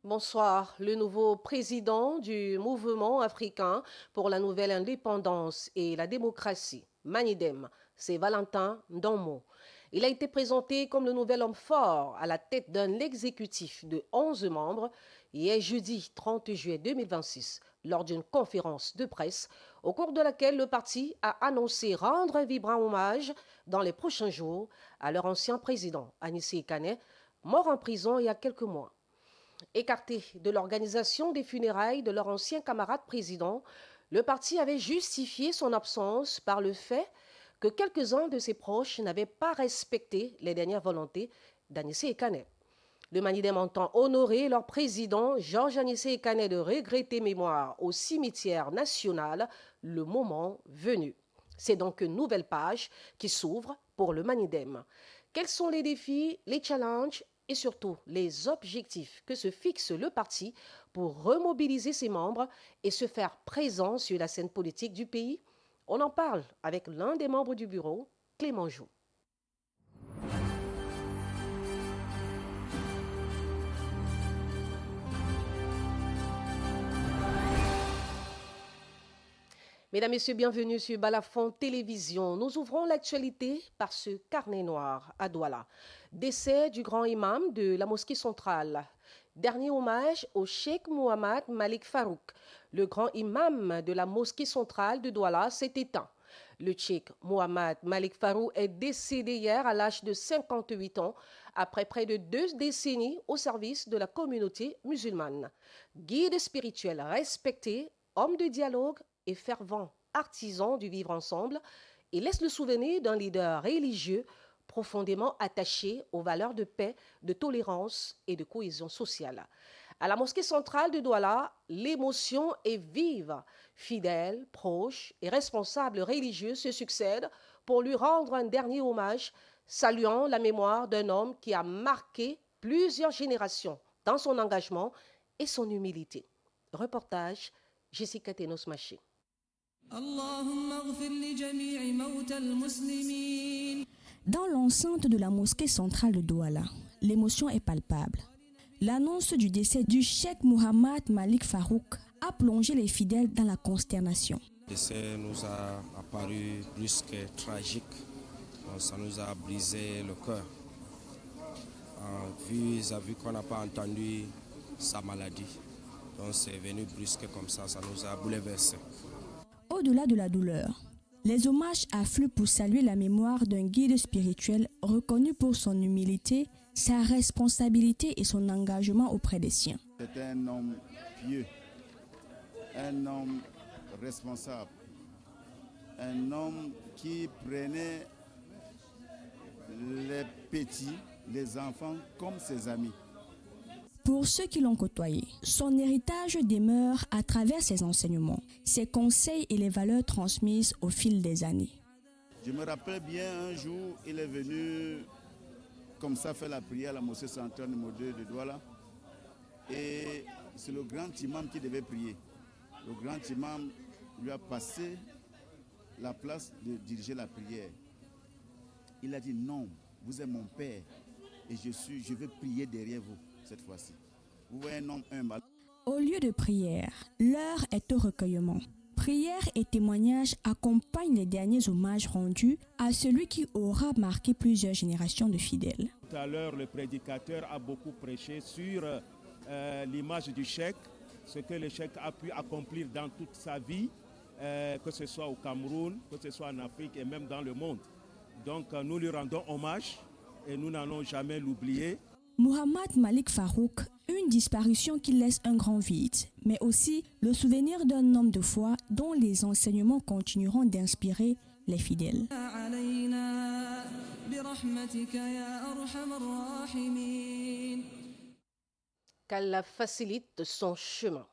Bonsoir. Le nouveau président du mouvement africain pour la nouvelle indépendance et la démocratie, Manidem, c'est Valentin Ndommo. Il a été présenté comme le nouvel homme fort à la tête d'un exécutif de 11 membres hier jeudi 30 juillet 2026 lors d'une conférence de presse au cours de laquelle le parti a annoncé rendre un vibrant hommage dans les prochains jours à leur ancien président, Anissé Kane, mort en prison il y a quelques mois. Écarté de l'organisation des funérailles de leur ancien camarade président, le parti avait justifié son absence par le fait que quelques-uns de ses proches n'avaient pas respecté les dernières volontés d'Anissé Ekane. Le Manidem entend honorer leur président Georges Anissé Ekane de regretter mémoire au cimetière national le moment venu. C'est donc une nouvelle page qui s'ouvre pour le Manidem. Quels sont les défis, les challenges et surtout les objectifs que se fixe le parti pour remobiliser ses membres et se faire présent sur la scène politique du pays? On en parle avec l'un des membres du bureau, Clément Jou. Mesdames, Messieurs, bienvenue sur Balafon Télévision. Nous ouvrons l'actualité par ce carnet noir à Douala. Décès du grand imam de la mosquée centrale. Dernier hommage au Cheikh Mohamed Malik Farouk. Le grand imam de la mosquée centrale de Douala s'est éteint. Le Cheikh Mohamed Malik Farouk est décédé hier à l'âge de 58 ans, après près de 2 décennies au service de la communauté musulmane. Guide spirituel respecté, homme de dialogue et fervent artisan du vivre ensemble, il laisse le souvenir d'un leader religieux profondément attaché aux valeurs de paix, de tolérance et de cohésion sociale. À la mosquée centrale de Douala, l'émotion est vive. Fidèles, proches et responsables religieux se succèdent pour lui rendre un dernier hommage, saluant la mémoire d'un homme qui a marqué plusieurs générations dans son engagement et son humilité. Reportage Jessica Tenos-Maché. Dans l'enceinte de la mosquée centrale de Douala, l'émotion est palpable. L'annonce du décès du cheikh Mohamed Malik Farouk a plongé les fidèles dans la consternation. Le décès nous a apparu plus que tragique. Ça nous a brisé le cœur. Vu qu'on n'a pas entendu sa maladie. Donc c'est venu brusque comme ça nous a bouleversés. Au-delà de la douleur, les hommages affluent pour saluer la mémoire d'un guide spirituel reconnu pour son humilité, sa responsabilité et son engagement auprès des siens. C'était un homme pieux, un homme responsable, un homme qui prenait les petits, les enfants comme ses amis. Pour ceux qui l'ont côtoyé, son héritage demeure à travers ses enseignements, ses conseils et les valeurs transmises au fil des années. Je me rappelle bien un jour, il est venu comme ça faire la prière à la mosquée centrale numéro 2 de Douala. Et c'est le grand imam qui devait prier. Le grand imam lui a passé la place de diriger la prière. Il a dit non, vous êtes mon père et je vais prier derrière vous. Cette fois-ci. Vous voyez un homme humble. Au lieu de prière, l'heure est au recueillement. Prière et témoignages accompagnent les derniers hommages rendus à celui qui aura marqué plusieurs générations de fidèles. Tout à l'heure, le prédicateur a beaucoup prêché sur l'image du cheikh, ce que le cheikh a pu accomplir dans toute sa vie, que ce soit au Cameroun, que ce soit en Afrique et même dans le monde. Donc nous lui rendons hommage et nous n'allons jamais l'oublier. Mohamed Malik Farouk, une disparition qui laisse un grand vide, mais aussi le souvenir d'un homme de foi dont les enseignements continueront d'inspirer les fidèles. Qu'Allah facilite son chemin.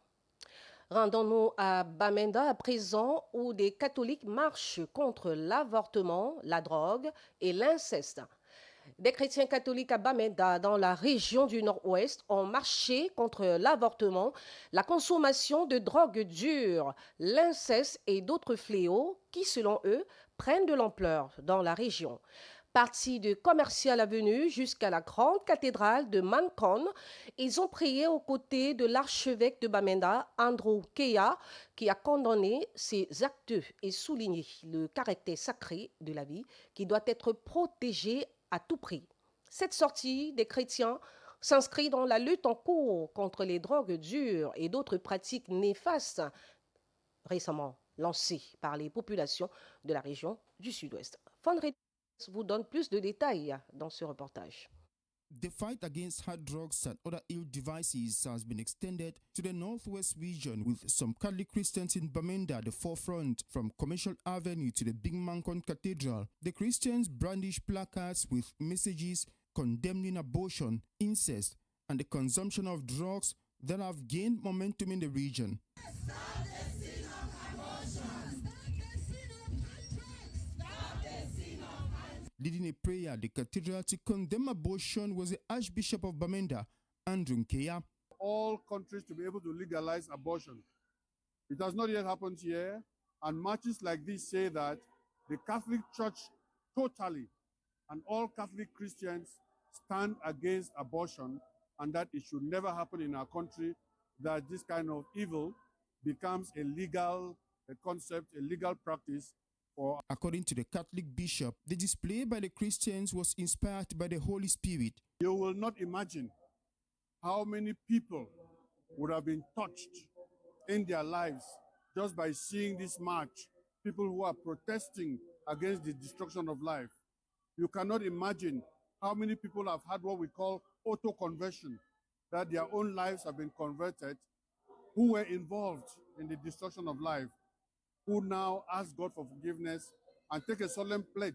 Rendons-nous à Bamenda à présent où des catholiques marchent contre l'avortement, la drogue et l'inceste. Des chrétiens catholiques à Bamenda, dans la région du Nord-Ouest, ont marché contre l'avortement, la consommation de drogues dures, l'inceste et d'autres fléaux qui, selon eux, prennent de l'ampleur dans la région. Partis de Commercial Avenue jusqu'à la grande cathédrale de Mancon, ils ont prié aux côtés de l'archevêque de Bamenda, Andrew Keya, qui a condamné ces actes et souligné le caractère sacré de la vie qui doit être protégé à tout prix. Cette sortie des chrétiens s'inscrit dans la lutte en cours contre les drogues dures et d'autres pratiques néfastes récemment lancées par les populations de la région du Sud-Ouest. Fondré vous donne plus de détails dans ce reportage. The fight against hard drugs and other ill devices has been extended to the Northwest region, with some Catholic Christians in Bamenda at the forefront. From Commercial Avenue to the Big Mancon Cathedral, the Christians brandish placards with messages condemning abortion, incest, and the consumption of drugs that have gained momentum in the region. Leading a prayer at the cathedral to condemn abortion was the Archbishop of Bamenda, Andrew Keya. All countries to be able to legalize abortion. It has not yet happened here, and marches like this say that the Catholic Church totally and all Catholic Christians stand against abortion, and that it should never happen in our country, that this kind of evil becomes a legal concept, a legal practice. According to the Catholic bishop, the display by the Christians was inspired by the Holy Spirit. You will not imagine how many people would have been touched in their lives just by seeing this march, people who are protesting against the destruction of life. You cannot imagine how many people have had what we call auto-conversion, that their own lives have been converted, who were involved in the destruction of life, who now ask God for forgiveness and take a solemn pledge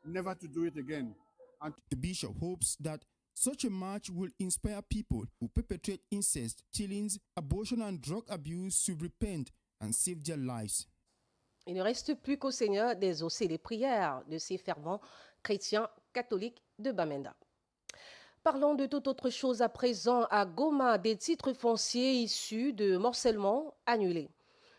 never to do it again. And the bishop hopes that such a march will inspire people who perpetrate incest, killings, abortion and drug abuse to repent and save their lives. Il ne reste plus qu'au Seigneur d'exaucer les prières de ces fervents chrétiens catholiques de Bamenda. Parlons de toute autre chose à présent. À Goma, des titres fonciers issus de morcellement annulés.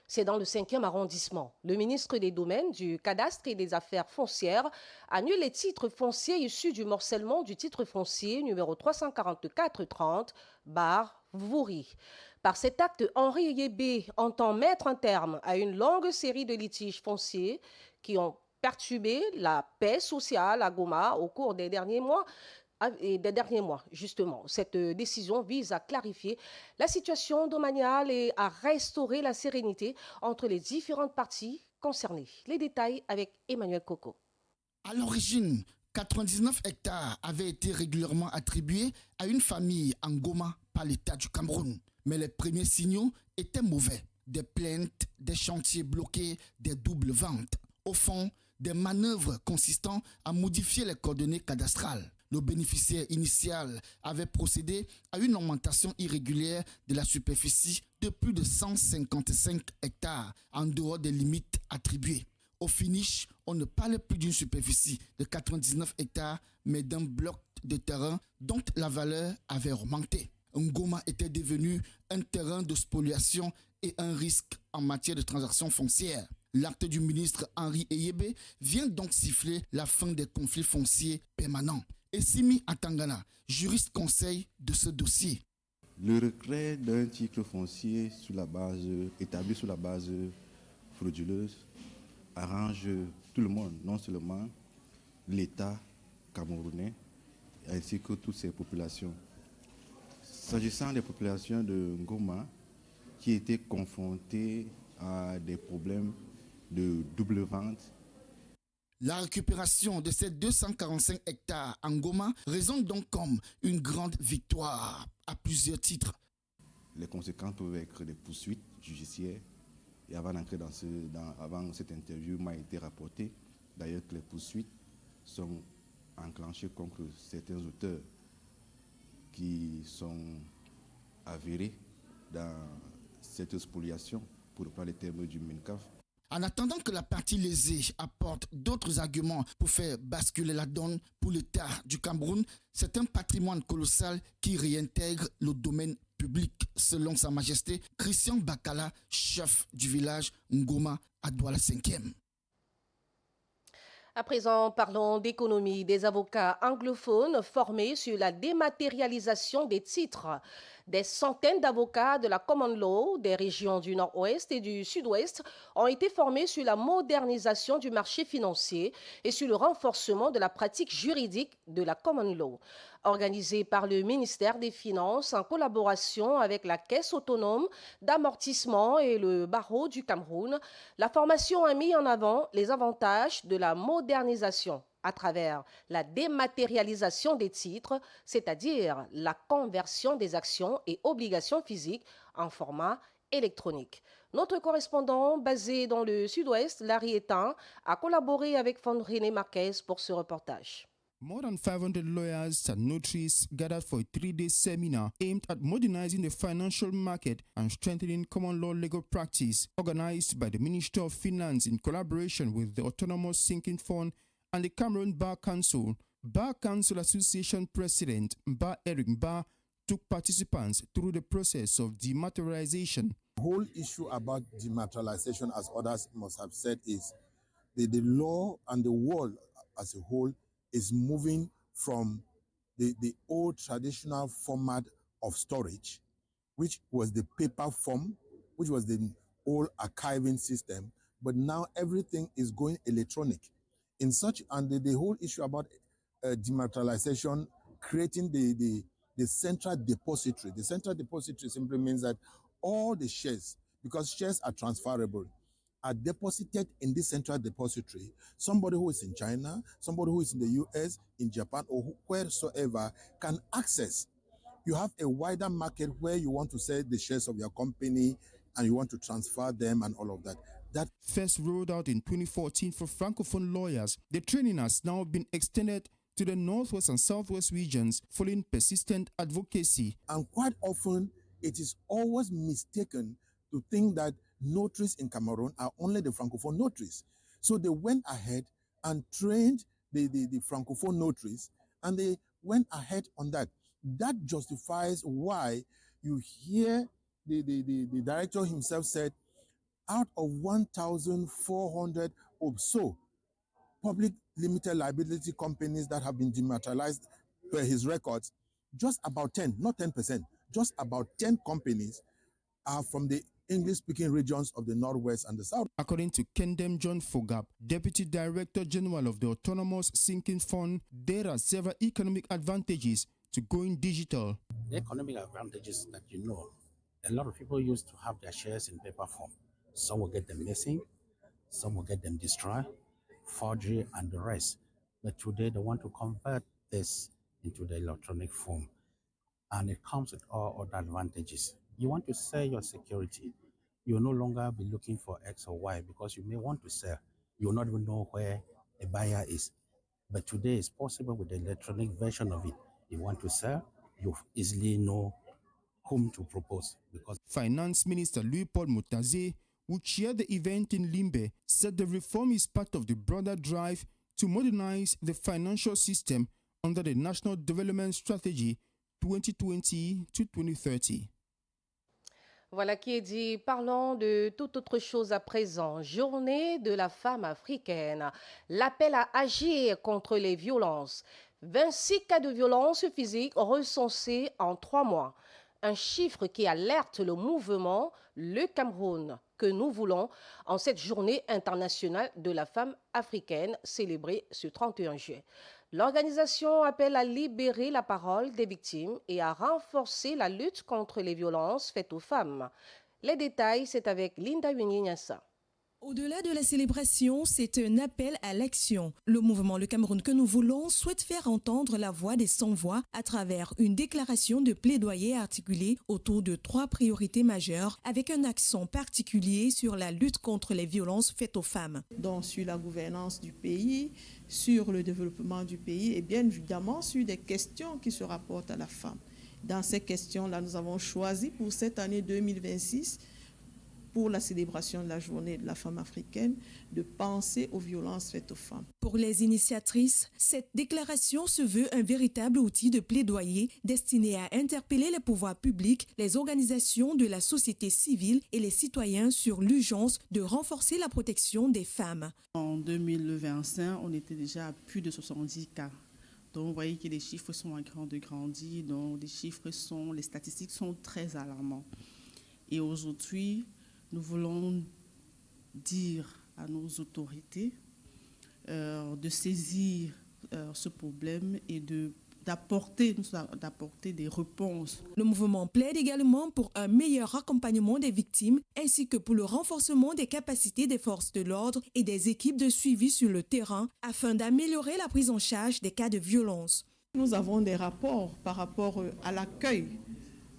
C'est dans le 5e arrondissement. Le ministre des Domaines, du Cadastre et des Affaires foncières annule les titres fonciers issus du morcellement du titre foncier numéro 344-30/Vouri. Par cet acte, Henri Yébé entend mettre un terme à une longue série de litiges fonciers qui ont perturbé la paix sociale à Goma au cours des derniers mois. Justement, cette décision vise à clarifier la situation domaniale et à restaurer la sérénité entre les différentes parties concernées. Les détails avec Emmanuel Coco. À l'origine, 99 hectares avaient été régulièrement attribués à une famille en Goma par l'État du Cameroun. Mais les premiers signaux étaient mauvais. Des plaintes, des chantiers bloqués, des doubles ventes. Au fond, des manœuvres consistant à modifier les coordonnées cadastrales. Le bénéficiaire initial avait procédé à une augmentation irrégulière de la superficie de plus de 155 hectares en dehors des limites attribuées. Au finish, on ne parlait plus d'une superficie de 99 hectares, mais d'un bloc de terrain dont la valeur avait augmenté. Ngoma était devenu un terrain de spoliation et un risque en matière de transactions foncières. L'acte du ministre Henri Yébé vient donc siffler la fin des conflits fonciers permanents. Et Simi Atangana, juriste conseil de ce dossier. Le retrait d'un titre foncier établi sur la base frauduleuse arrange tout le monde, non seulement l'État camerounais ainsi que toutes ses populations. S'agissant des populations de Ngoma qui étaient confrontées à des problèmes de double vente, la récupération de ces 245 hectares en Goma résonne donc comme une grande victoire à plusieurs titres. Les conséquences peuvent être des poursuites judiciaires. Et avant d'entrer avant cette interview, m'a été rapporté d'ailleurs que les poursuites sont enclenchées contre certains auteurs qui sont avérés dans cette spoliation, pour reprendre les termes du MINCAF. En attendant que la partie lésée apporte d'autres arguments pour faire basculer la donne pour l'État du Cameroun, c'est un patrimoine colossal qui réintègre le domaine public, selon Sa Majesté Christian Bakala, chef du village Ngoma à Douala 5e. À présent, parlons d'économie. Des avocats anglophones formés sur la dématérialisation des titres. Des centaines d'avocats de la Common Law des régions du Nord-Ouest et du Sud-Ouest ont été formés sur la modernisation du marché financier et sur le renforcement de la pratique juridique de la Common Law. Organisé par le ministère des Finances en collaboration avec la Caisse autonome d'amortissement et le barreau du Cameroun, la formation a mis en avant les avantages de la modernisation à travers la dématérialisation des titres, c'est-à-dire la conversion des actions et obligations physiques en format électronique. Notre correspondant basé dans le Sud-Ouest, Larry Etan, a collaboré avec René Marquez pour ce reportage. More than 500 lawyers and notaries gathered for a 3-day seminar aimed at modernizing the financial market and strengthening common law legal practice, organized by the Ministry of Finance in collaboration with the Autonomous Sinking Fund and the Cameroon Bar Council. Bar Council Association President Mba Eric Mba took participants through the process of dematerialization. The whole issue about dematerialization, as others must have said, is the law and the world as a whole is moving from the old traditional format of storage, which was the paper form, which was the old archiving system, but now everything is going electronic. In such, and the whole issue about dematerialization, creating the central depository. The central depository simply means that all the shares, because shares are transferable, are deposited in this central depository. Somebody who is in China, somebody who is in the US, in Japan, or wheresoever can access. You have a wider market where you want to sell the shares of your company and you want to transfer them and all of that. That first rolled out in 2014 for Francophone lawyers. The training has now been extended to the Northwest and Southwest regions following persistent advocacy. And quite often, it is always mistaken to think that notaries in Cameroon are only the Francophone notaries. So they went ahead and trained the Francophone notaries, and they went ahead on that. That justifies why you hear the director himself said, out of 1,400 or so public limited liability companies that have been dematerialized per his records, just about 10, not 10%, just about 10 companies are from the English-speaking regions of the Northwest and the South. According to Kendem John Fogap, Deputy Director General of the Autonomous Sinking Fund, there are several economic advantages to going digital. The economic advantages that you know, a lot of people used to have their shares in paper form. Some will get them missing, some will get them destroyed, forgery and the rest. But today they want to convert this into the electronic form. And it comes with all other advantages. You want to sell your security, you will no longer be looking for X or Y because you may want to sell. You will not even know where a buyer is. But today it's possible with the electronic version of it. You want to sell, you easily know whom to propose. Because Finance Minister Louis-Paul Moutaze, who chaired the event in Limbe, said the reform is part of the broader drive to modernize the financial system under the National Development Strategy 2020 to 2030. Voilà qui est dit. Parlons de toute autre chose à présent. Journée de la femme africaine. L'appel à agir contre les violences. 26 cas de violence physique recensés en 3 mois. Un chiffre qui alerte le mouvement Le Cameroun que nous voulons en cette journée internationale de la femme africaine célébrée ce 31 juillet. L'organisation appelle à libérer la parole des victimes et à renforcer la lutte contre les violences faites aux femmes. Les détails, c'est avec Linda Yuninyasa. Au-delà de la célébration, c'est un appel à l'action. Le mouvement Le Cameroun que nous voulons souhaite faire entendre la voix des sans-voix à travers une déclaration de plaidoyer articulée autour de 3 priorités majeures avec un accent particulier sur la lutte contre les violences faites aux femmes. Donc sur la gouvernance du pays, sur le développement du pays et bien évidemment sur des questions qui se rapportent à la femme. Dans ces questions-là, nous avons choisi pour cette année 2026 pour la célébration de la journée de la femme africaine, de penser aux violences faites aux femmes. Pour les initiatrices, cette déclaration se veut un véritable outil de plaidoyer destiné à interpeller les pouvoirs publics, les organisations de la société civile et les citoyens sur l'urgence de renforcer la protection des femmes. En 2025, on était déjà à plus de 70 cas. Donc, vous voyez que les chiffres sont en train de grandir, donc les statistiques sont très alarmantes. Et aujourd'hui, nous voulons dire à nos autorités de saisir ce problème et d'apporter des réponses. Le mouvement plaide également pour un meilleur accompagnement des victimes ainsi que pour le renforcement des capacités des forces de l'ordre et des équipes de suivi sur le terrain afin d'améliorer la prise en charge des cas de violence. Nous avons des rapports par rapport à l'accueil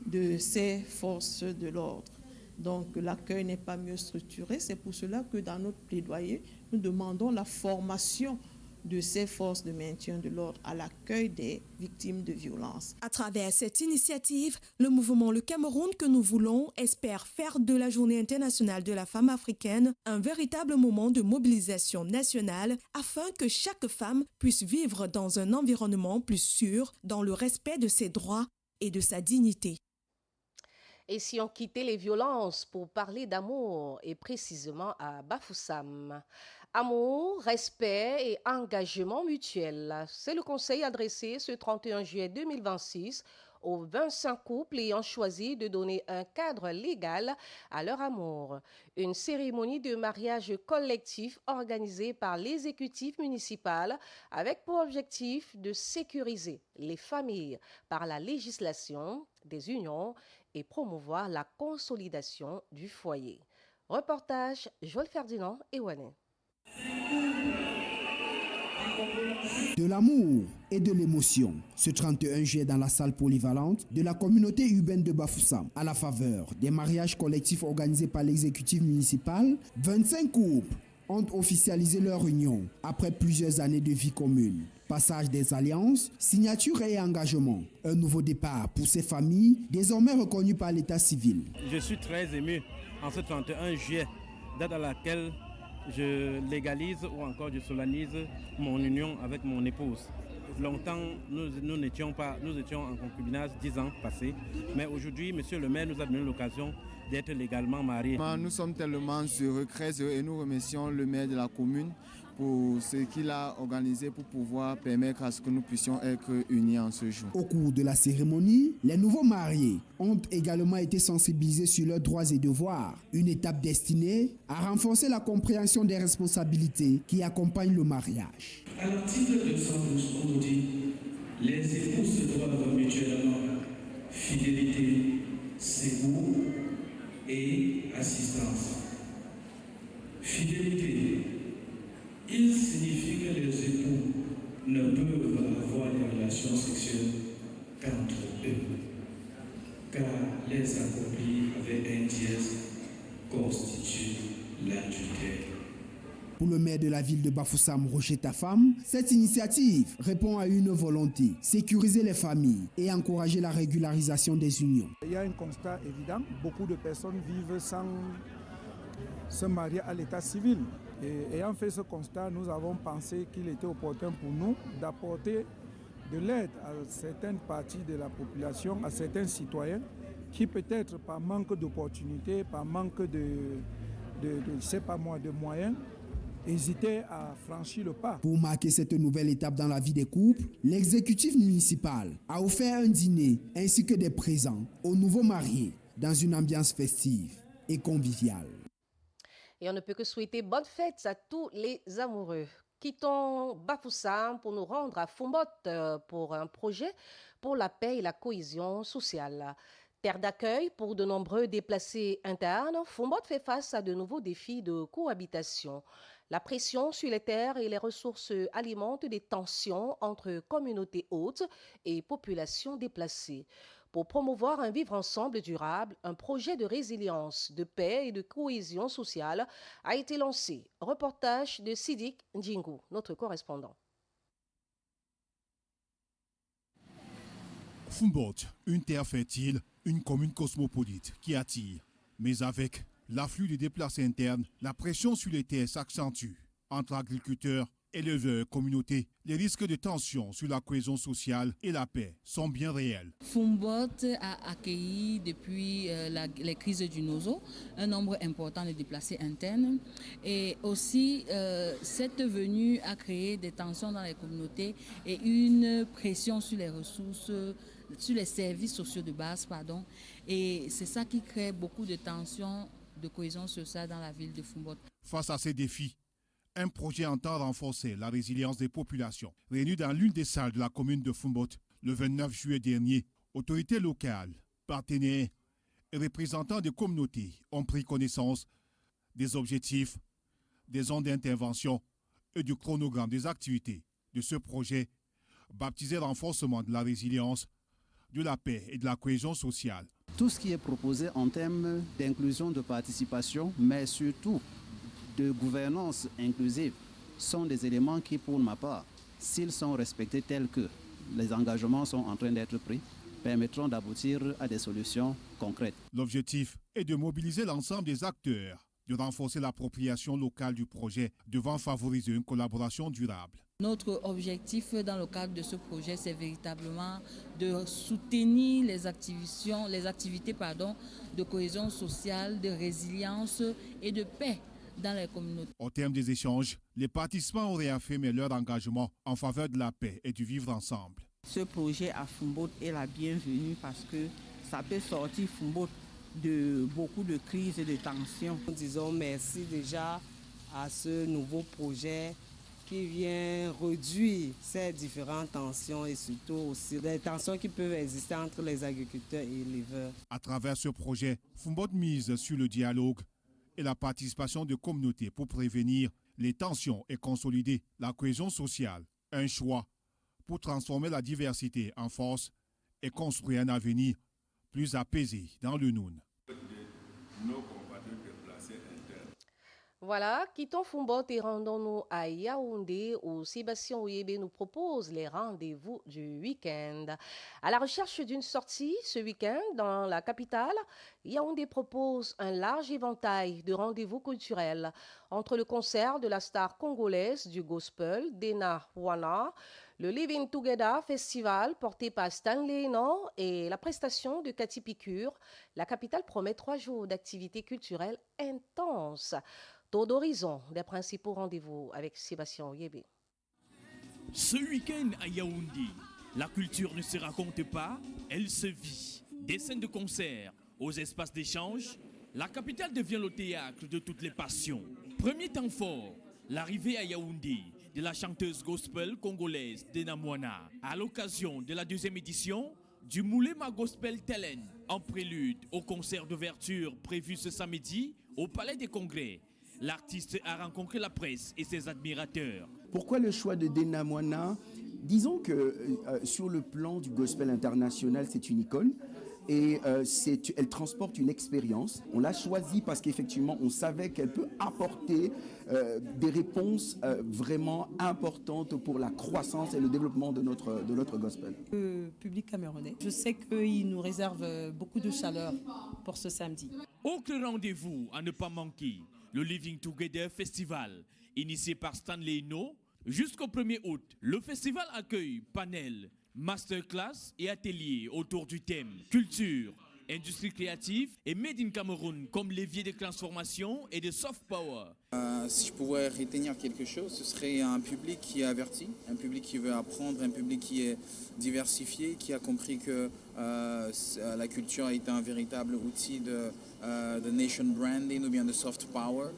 de ces forces de l'ordre. Donc l'accueil n'est pas mieux structuré. C'est pour cela que dans notre plaidoyer, nous demandons la formation de ces forces de maintien de l'ordre à l'accueil des victimes de violences. À travers cette initiative, le mouvement Le Cameroun que nous voulons espère faire de la Journée internationale de la femme africaine un véritable moment de mobilisation nationale afin que chaque femme puisse vivre dans un environnement plus sûr, dans le respect de ses droits et de sa dignité. Et si on quittait les violences pour parler d'amour, et précisément à Bafoussam. Amour, respect et engagement mutuel. C'est le conseil adressé ce 31 juillet 2026 aux 25 couples ayant choisi de donner un cadre légal à leur amour. Une cérémonie de mariage collectif organisée par l'exécutif municipal avec pour objectif de sécuriser les familles par la législation des unions et promouvoir la consolidation du foyer. Reportage Joël Ferdinand et Ouanet. De l'amour et de l'émotion, ce 31 juillet dans la salle polyvalente de la communauté urbaine de Bafoussam, à la faveur des mariages collectifs organisés par l'exécutif municipal, 25 couples ont officialisé leur union après plusieurs années de vie commune. Passage des alliances, signature et engagement. Un nouveau départ pour ces familles, désormais reconnues par l'état civil. Je suis très ému en ce 31 juillet, date à laquelle je légalise ou encore je solennise mon union avec mon épouse. Longtemps, nous étions en concubinage 10 ans passés, mais aujourd'hui, monsieur le maire nous a donné l'occasion d'être légalement mariés. Nous sommes tellement heureux, très heureux, et nous remercions le maire de la commune pour ce qu'il a organisé pour pouvoir permettre à ce que nous puissions être unis en ce jour. Au cours de la cérémonie, les nouveaux mariés ont également été sensibilisés sur leurs droits et devoirs, une étape destinée à renforcer la compréhension des responsabilités qui accompagnent le mariage. À l'article 212, on nous dit « Les époux se doivent mutuellement fidélité, secours et assistance. » Fidélité, il signifie que les époux ne peuvent avoir des relations sexuelles qu'entre eux, car les accomplis avec un dièse constituent l'adultère. Pour le maire de la ville de Bafoussam, Roger Tafam, cette initiative répond à une volonté, sécuriser les familles et encourager la régularisation des unions. Il y a un constat évident, beaucoup de personnes vivent sans se marier à l'état civil. Et ayant fait ce constat, nous avons pensé qu'il était opportun pour nous d'apporter de l'aide à certaines parties de la population, à certains citoyens qui peut-être par manque d'opportunités, par manque de moyens, hésitaient à franchir le pas. Pour marquer cette nouvelle étape dans la vie des couples, l'exécutif municipal a offert un dîner ainsi que des présents aux nouveaux mariés dans une ambiance festive et conviviale. Et on ne peut que souhaiter bonne fête à tous les amoureux. Quittons Bafoussam pour nous rendre à Foumbote pour un projet pour la paix et la cohésion sociale. Terre d'accueil pour de nombreux déplacés internes, Foumbote fait face à de nouveaux défis de cohabitation. La pression sur les terres et les ressources alimente des tensions entre communautés hautes et populations déplacées. Pour promouvoir un vivre ensemble durable, un projet de résilience, de paix et de cohésion sociale a été lancé. Reportage de Sidik Ndjingou, notre correspondant. Foumbote, une terre fertile, une commune cosmopolite qui attire, mais avec L'afflux des déplacés internes, la pression sur les terres s'accentue. Entre agriculteurs, éleveurs, communautés, les risques de tension sur la cohésion sociale et la paix sont bien réels. Fumbodt a accueilli depuis les crises du Nozo un nombre important de déplacés internes et aussi cette venue a créé des tensions dans les communautés et une pression sur les ressources, sur les services sociaux de base, et c'est ça qui crée beaucoup de tensions de cohésion sociale dans la ville de Fumbodt. Face à ces défis, un projet entend renforcer la résilience des populations. Réunis dans l'une des salles de la commune de Fumbodt le 29 juillet dernier, autorités locales, partenaires et représentants des communautés ont pris connaissance des objectifs, des zones d'intervention et du chronogramme des activités de ce projet baptisé renforcement de la résilience, de la paix et de la cohésion sociale. Tout ce qui est proposé en termes d'inclusion, de participation, mais surtout de gouvernance inclusive, sont des éléments qui, pour ma part, s'ils sont respectés tels que les engagements sont en train d'être pris, permettront d'aboutir à des solutions concrètes. L'objectif est de mobiliser l'ensemble des acteurs, de renforcer l'appropriation locale du projet, devant favoriser une collaboration durable. Notre objectif dans le cadre de ce projet, c'est véritablement de soutenir les activités de cohésion sociale, de résilience et de paix dans les communautés. Au terme des échanges, les participants ont réaffirmé leur engagement en faveur de la paix et du vivre ensemble. Ce projet à Fumbodt est la bienvenue parce que ça peut sortir Fumbodt de beaucoup de crises et de tensions. Nous disons merci déjà à ce nouveau projet qui vient réduire ces différentes tensions et surtout aussi les tensions qui peuvent exister entre les agriculteurs et les éleveurs. À travers ce projet, Fumbodt mise sur le dialogue et la participation de communautés pour prévenir les tensions et consolider la cohésion sociale. Un choix pour transformer la diversité en force et construire un avenir plus apaisé dans le Noun. Voilà, quittons Fumbodt et rendons-nous à Yaoundé où Sébastien Oyebe nous propose les rendez-vous du week-end. À la recherche d'une sortie ce week-end dans la capitale, Yaoundé propose un large éventail de rendez-vous culturels entre le concert de la star congolaise du gospel, Dena Wana, le Living Together Festival porté par Stanley Non et la prestation de Cathy Picure. La capitale promet 3 jours d'activités culturelles intenses. Tour d'horizon des principaux rendez-vous avec Sébastien Oyebe. Ce week-end à Yaoundé, la culture ne se raconte pas, elle se vit. Des scènes de concert aux espaces d'échange, la capitale devient le théâtre de toutes les passions. Premier temps fort, l'arrivée à Yaoundé de la chanteuse gospel congolaise Dena Wana à l'occasion de la 2e édition du Moulema Gospel Talent en prélude au concert d'ouverture prévu ce samedi au Palais des Congrès. L'artiste a rencontré la presse et ses admirateurs. Pourquoi le choix de Dena Wana? Disons que sur le plan du gospel international, c'est une icône et elle transporte une expérience. On l'a choisie parce qu'effectivement, on savait qu'elle peut apporter des réponses vraiment importantes pour la croissance et le développement de notre gospel. Le public camerounais, je sais qu'il nous réserve beaucoup de chaleur pour ce samedi. Autre rendez-vous à ne pas manquer. Le Living Together Festival, initié par Stanley No, jusqu'au 1er août, le festival accueille panels, masterclass et ateliers autour du thème culture, industrie créative et Made in Cameroun comme levier de transformation et de soft power. Si je pouvais retenir quelque chose, ce serait un public qui est averti, un public qui veut apprendre, un public qui est diversifié, qui a compris que la culture est un véritable outil de nation branding ou bien de soft power.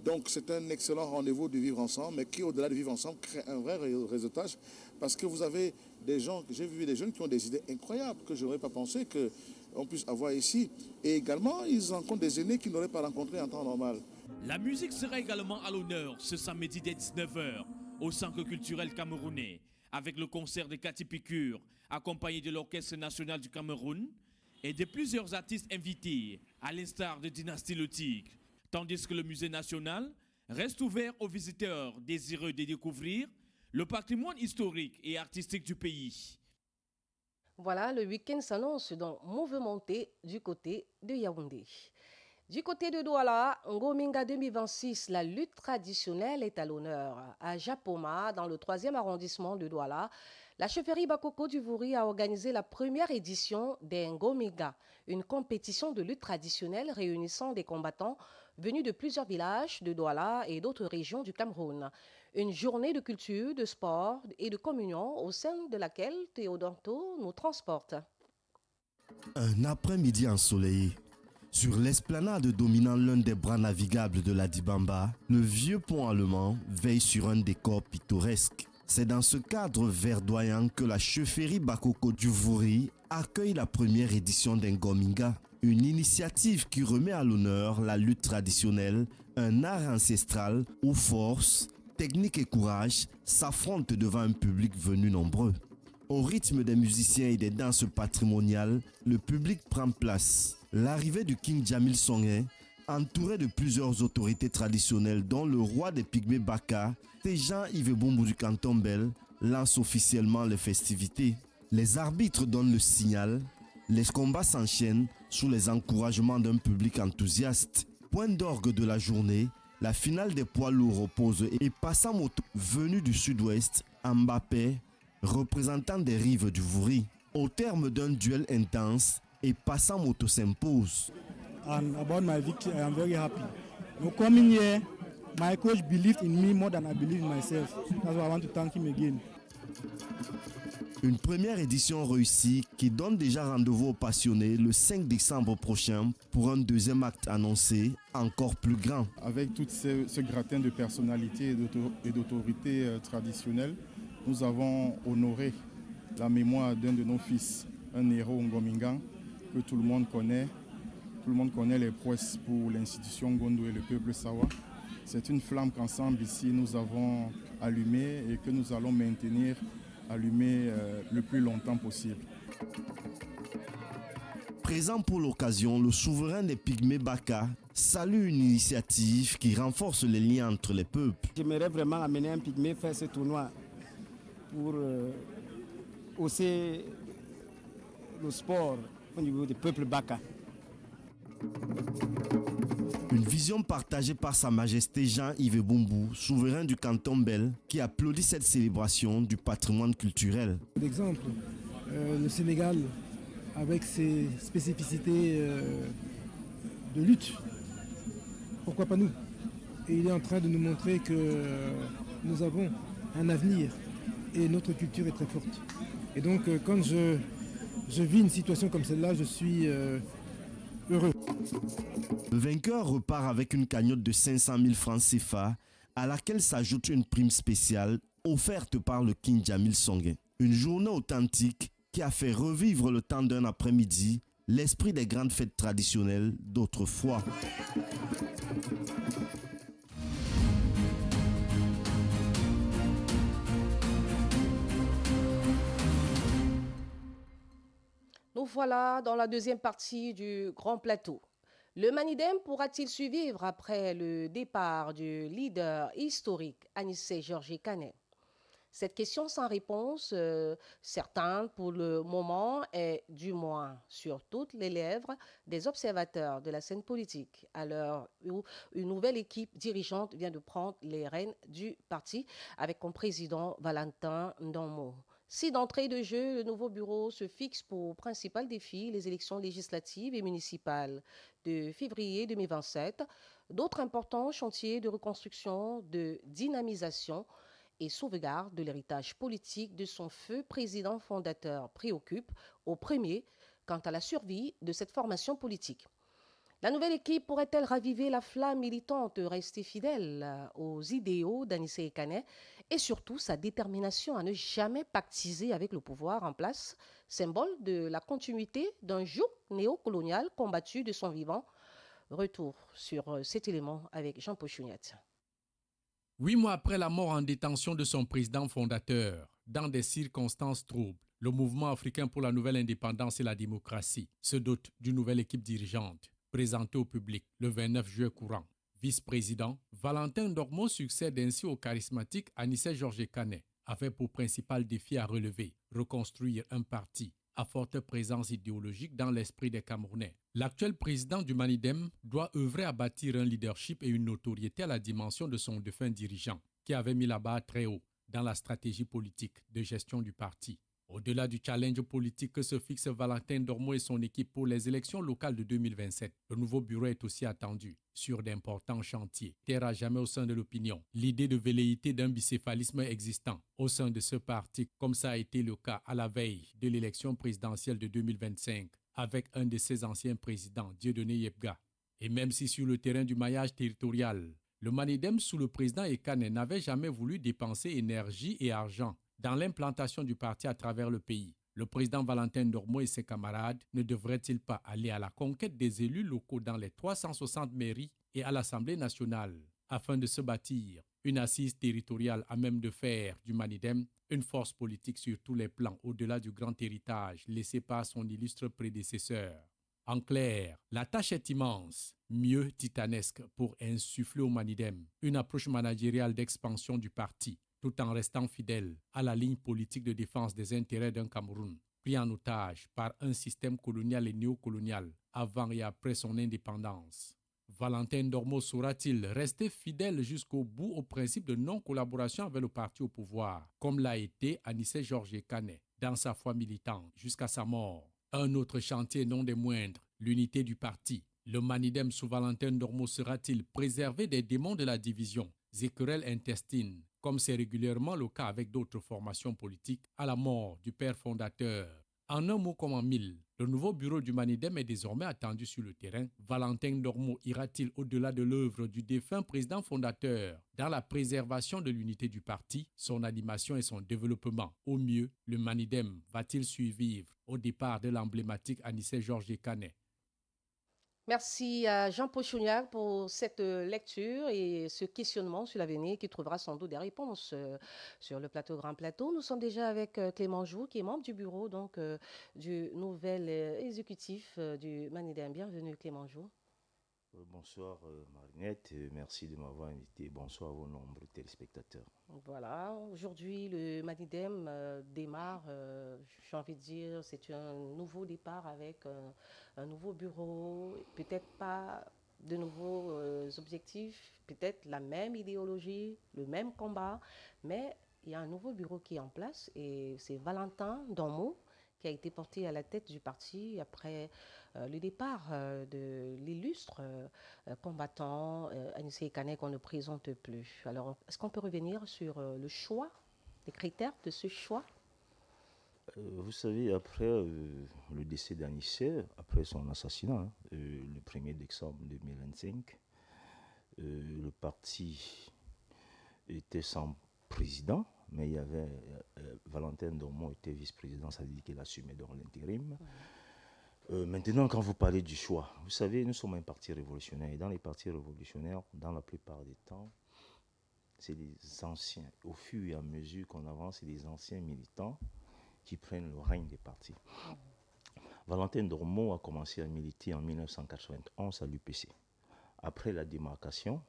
Donc c'est un excellent rendez-vous de vivre ensemble, mais qui au-delà de vivre ensemble crée un vrai réseautage parce que vous avez des gens, j'ai vu des jeunes qui ont des idées incroyables que je n'aurais pas pensé qu'on puisse avoir ici. Et également, ils rencontrent des aînés qu'ils n'auraient pas rencontrés en temps normal. La musique sera également à l'honneur ce samedi dès 19h au Centre culturel camerounais avec le concert de Cathy Picure accompagné de l'Orchestre national du Cameroun et de plusieurs artistes invités à l'instar de Dynastie Le Tigre. Tandis que le musée national reste ouvert aux visiteurs désireux de découvrir le patrimoine historique et artistique du pays. Voilà, le week-end s'annonce donc mouvementé du côté de Yaoundé. Du côté de Douala, Ngominga 2026, la lutte traditionnelle est à l'honneur. À Japoma, dans le 3e arrondissement de Douala, la chefferie Bakoko du Vouri a organisé la première édition des Ngominga, une compétition de lutte traditionnelle réunissant des combattants venus de plusieurs villages de Douala et d'autres régions du Cameroun. Une journée de culture, de sport et de communion au sein de laquelle Théodorto nous transporte. Un après-midi ensoleillé. Sur l'esplanade dominant l'un des bras navigables de la Dibamba, le vieux pont allemand veille sur un décor pittoresque. C'est dans ce cadre verdoyant que la chefferie Bakoko du Vouri accueille la première édition d'Ngominga, une initiative qui remet à l'honneur la lutte traditionnelle, un art ancestral où force, technique et courage s'affrontent devant un public venu nombreux. Au rythme des musiciens et des danses patrimoniales, le public prend place. L'arrivée du King Jamil Songé, entouré de plusieurs autorités traditionnelles dont le roi des Pygmées Baka, Tejan Ivebombu du canton Bel, lance officiellement les festivités. Les arbitres donnent le signal, les combats s'enchaînent sous les encouragements d'un public enthousiaste. Point d'orgue de la journée, la finale des poids lourds oppose et Passamoto, venu du sud-ouest, Mbappé, représentant des rives du Vouri. Au terme d'un duel intense, et Passamoto s'impose. And about my victory, I am very happy. No, coming here, my coach believed in me more than I believe in myself. That's why I want to thank him again. Une première édition réussie qui donne déjà rendez-vous aux passionnés le 5 décembre prochain pour un deuxième acte annoncé encore plus grand. Avec tout ce gratin de personnalités et d'autorités traditionnelles, nous avons honoré la mémoire d'un de nos fils, un héros Ngominga que tout le monde connaît. Tout le monde connaît les prouesses pour l'institution Gondo et le peuple Sawa. C'est une flamme qu'ensemble ici nous avons allumée et que nous allons maintenir allumée le plus longtemps possible. Présent pour l'occasion, le souverain des Pygmées Baka salue une initiative qui renforce les liens entre les peuples. J'aimerais vraiment amener un Pygmée faire ce tournoi pour hausser le sport au niveau des peuples Baka. Une vision partagée par Sa Majesté Jean-Yves Bumbu, souverain du canton Bel, qui applaudit cette célébration du patrimoine culturel. D'exemple, le Sénégal, avec ses spécificités de lutte, pourquoi pas nous? Et il est en train de nous montrer que nous avons un avenir et notre culture est très forte. Et donc, quand je vis une situation comme celle-là, je suis heureux. Le vainqueur repart avec une cagnotte de 500 000 francs CFA à laquelle s'ajoute une prime spéciale offerte par le King Jamil Songé. Une journée authentique qui a fait revivre le temps d'un après-midi l'esprit des grandes fêtes traditionnelles d'autrefois. Nous voilà dans la deuxième partie du Grand Plateau. Le Manidem pourra-t-il survivre après le départ du leader historique Anissé Georges Kané? Cette question sans réponse certaine pour le moment est du moins sur toutes les lèvres des observateurs de la scène politique, à l'heure où une nouvelle équipe dirigeante vient de prendre les rênes du parti avec comme président Valentin Ndommo. Si d'entrée de jeu, le nouveau bureau se fixe pour principal défi les élections législatives et municipales de février 2027, d'autres importants chantiers de reconstruction, de dynamisation et sauvegarde de l'héritage politique de son feu président fondateur préoccupent au premier quant à la survie de cette formation politique. La nouvelle équipe pourrait-elle raviver la flamme militante, rester fidèle aux idéaux d'Anissé Kané et surtout sa détermination à ne jamais pactiser avec le pouvoir en place, symbole de la continuité d'un joug néocolonial combattu de son vivant? Retour sur cet élément avec Jean Pochouniat. 8 mois après la mort en détention de son président fondateur, dans des circonstances troubles, le mouvement africain pour la nouvelle indépendance et la démocratie se dote d'une nouvelle équipe dirigeante, présentée au public le 29 juillet courant. Vice-président, Valentin Ndommo succède ainsi au charismatique Anissé Georges Kané, avait pour principal défi à relever, reconstruire un parti à forte présence idéologique dans l'esprit des Camerounais. L'actuel président du Manidem doit œuvrer à bâtir un leadership et une notoriété à la dimension de son défunt dirigeant, qui avait mis la barre très haut dans la stratégie politique de gestion du parti. Au-delà du challenge politique que se fixe Valentin Dormo et son équipe pour les élections locales de 2027, le nouveau bureau est aussi attendu sur d'importants chantiers. Terre à jamais au sein de l'opinion. L'idée de velléité d'un bicéphalisme existant au sein de ce parti, comme ça a été le cas à la veille de l'élection présidentielle de 2025, avec un de ses anciens présidents, Dieudonné Yebga. Et même si sur le terrain du maillage territorial, le Manidem sous le président Ekane n'avait jamais voulu dépenser énergie et argent dans l'implantation du parti à travers le pays, le président Valentin Dormo et ses camarades ne devraient-ils pas aller à la conquête des élus locaux dans les 360 mairies et à l'Assemblée nationale afin de se bâtir une assise territoriale à même de faire du Manidem une force politique sur tous les plans au-delà du grand héritage laissé par son illustre prédécesseur? En clair, la tâche est immense, mieux titanesque pour insuffler au Manidem une approche managériale d'expansion du parti, tout en restant fidèle à la ligne politique de défense des intérêts d'un Cameroun pris en otage par un système colonial et néocolonial avant et après son indépendance. Valentin Dormo saura-t-il rester fidèle jusqu'au bout au principe de non-collaboration avec le parti au pouvoir, comme l'a été Anissé Georges Ekane dans sa foi militante jusqu'à sa mort? Un autre chantier non des moindres, l'unité du parti. Le Manidem sous Valentin Dormo sera-t-il préservé des démons de la division, des querelles intestines, comme c'est régulièrement le cas avec d'autres formations politiques, à la mort du père fondateur? En un mot comme en mille, le nouveau bureau du Manidem est désormais attendu sur le terrain. Valentin Dormo ira-t-il au-delà de l'œuvre du défunt président fondateur dans la préservation de l'unité du parti, son animation et son développement? Au mieux, le Manidem va-t-il survivre au départ de l'emblématique Anissé Georges Ekane? Merci à Jean Pochoniac pour cette lecture et ce questionnement sur l'avenir qui trouvera sans doute des réponses sur le plateau Grand Plateau. Nous sommes déjà avec Clément Jou, qui est membre du bureau du nouvel exécutif du Manidem. Bienvenue Clément Jou. Bonsoir Marinette, merci de m'avoir invité. Bonsoir à vos nombreux téléspectateurs. Voilà, aujourd'hui le Manidem démarre, j'ai envie de dire, c'est un nouveau départ avec un nouveau bureau, peut-être pas de nouveaux objectifs, peut-être la même idéologie, le même combat, mais il y a un nouveau bureau qui est en place et c'est Valentin Dormo qui a été porté à la tête du parti après le départ de l'illustre combattant Anissé Ekane qu'on ne présente plus. Alors, est-ce qu'on peut revenir sur le choix, les critères de ce choix? Vous savez, après le décès d'Anissé, après son assassinat, le 1er décembre 2025, le parti était sans président, mais il y avait Valentin Dormo était vice-président, ça veut dire qu'il assumait donc l'intérim. Maintenant, quand vous parlez du choix, vous savez, nous sommes un parti révolutionnaire. Et dans les partis révolutionnaires, dans la plupart des temps, c'est les anciens. Au fur et à mesure qu'on avance, c'est les anciens militants qui prennent le règne des partis. Valentin Dormo a commencé à militer en 1991 à l'UPC. Après la démarcation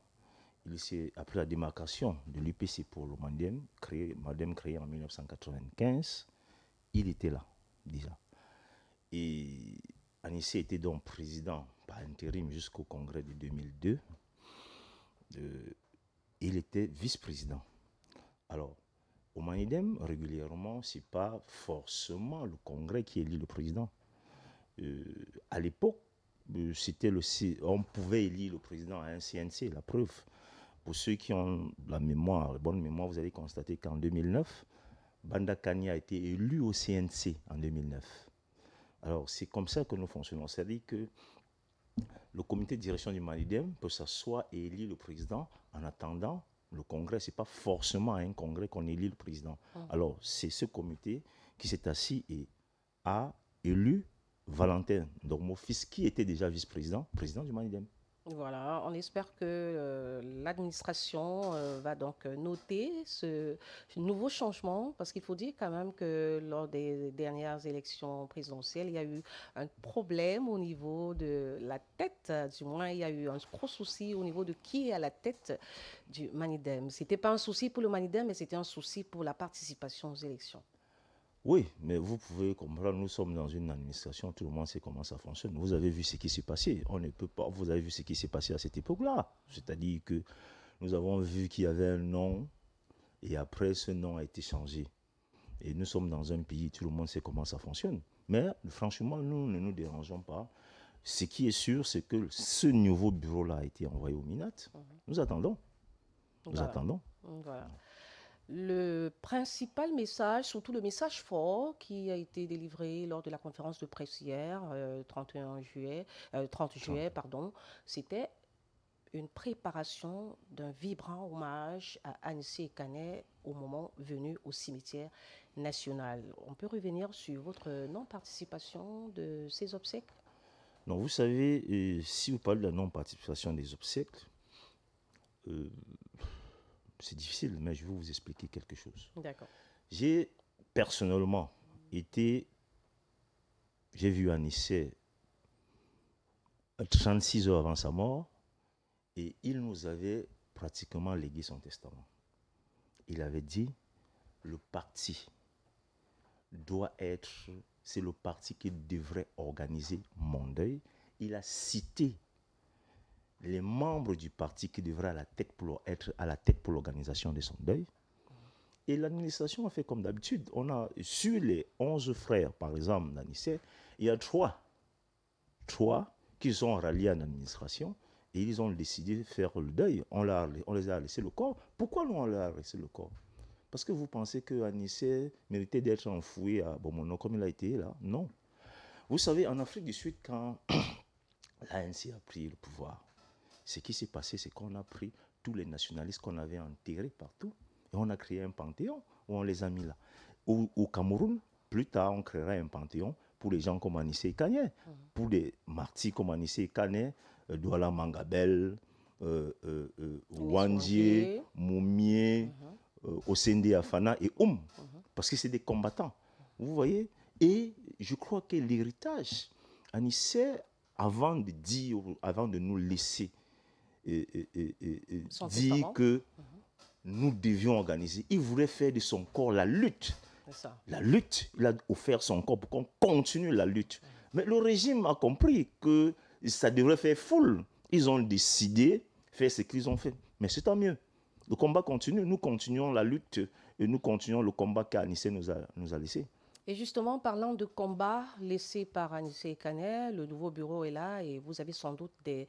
de l'UPC pour le Manidem, créé en 1995, il était là déjà. Et Anissé était donc président par intérim jusqu'au congrès de 2002. Il était vice-président. Alors, au Manidem, régulièrement, ce n'est pas forcément le congrès qui élit le président. À l'époque, on pouvait élire le président à un CNC, la preuve. Pour ceux qui ont la bonne mémoire, vous allez constater qu'en 2009, Banda Kani a été élu au CNC en 2009. Alors, c'est comme ça que nous fonctionnons. C'est-à-dire que le comité de direction du Manidem peut s'asseoir et élire le président en attendant le congrès. Ce n'est pas forcément à un congrès qu'on élit le président. Alors, c'est ce comité qui s'est assis et a élu Valentin Dormo, fils qui était déjà vice-président, président du Manidem. Voilà, on espère que l'administration va donc noter ce nouveau changement, parce qu'il faut dire quand même que lors des dernières élections présidentielles, il y a eu un problème au niveau de la tête, du moins il y a eu un gros souci au niveau de qui est à la tête du Manidem. Ce n'était pas un souci pour le Manidem, mais c'était un souci pour la participation aux élections. Oui, mais vous pouvez comprendre, nous sommes dans une administration, tout le monde sait comment ça fonctionne. Vous avez vu ce qui s'est passé. On ne peut pas. Vous avez vu ce qui s'est passé à cette époque-là. C'est-à-dire que nous avons vu qu'il y avait un nom et après ce nom a été changé. Et nous sommes dans un pays, tout le monde sait comment ça fonctionne. Mais franchement, nous ne nous dérangeons pas. Ce qui est sûr, c'est que ce nouveau bureau-là a été envoyé au MINAT. Nous attendons. Nous attendons. Voilà. Le principal message, surtout le message fort qui a été délivré lors de la conférence de presse hier, 30 juillet, c'était une préparation d'un vibrant hommage à Anissé Kané au moment venu au cimetière national. On peut revenir sur votre non-participation de ces obsèques? Non, vous savez, si vous parlez de la non-participation des obsèques, c'est difficile, mais je vais vous expliquer quelque chose. D'accord. J'ai personnellement j'ai vu Anissé 36 heures avant sa mort et il nous avait pratiquement légué son testament. Il avait dit, le parti c'est le parti qui devrait organiser mon deuil. Il a cité les membres du parti qui devraient être à la tête pour l'organisation de son deuil. Et l'administration a fait comme d'habitude. On a, sur les 11 frères, par exemple, d'Anissé, il y a 3 qui sont ralliés à l'administration et ils ont décidé de faire le deuil. On les a laissé le corps. Pourquoi nous on leur a laissé le corps? Parce que vous pensez que Anissé méritait d'être enfoui à Bomono comme il a été là? Non. Vous savez, en Afrique du Sud, quand l'ANC a pris le pouvoir, ce qui s'est passé, c'est qu'on a pris tous les nationalistes qu'on avait enterrés partout et on a créé un panthéon où on les a mis là. Au Cameroun, plus tard, on créera un panthéon pour les gens comme Anissé Kané, pour des martyrs comme Anissé Kané, Douala Mangabel, Wandjie, Moumié, Osende Afana et parce que c'est des combattants. Vous voyez? Et je crois que l'héritage, Anissé, avant de nous laisser dire que nous devions organiser, il voulait faire de son corps la lutte. La lutte, il a offert son corps pour qu'on continue la lutte. Mais le régime a compris que ça devrait faire foule. Ils ont décidé de faire ce qu'ils ont fait. Mais c'est tant mieux. Le combat continue, nous continuons la lutte et nous continuons le combat qu'Anissé nous a laissé. Et justement, parlant de combat laissé par Anissé Kané, le nouveau bureau est là et vous avez sans doute des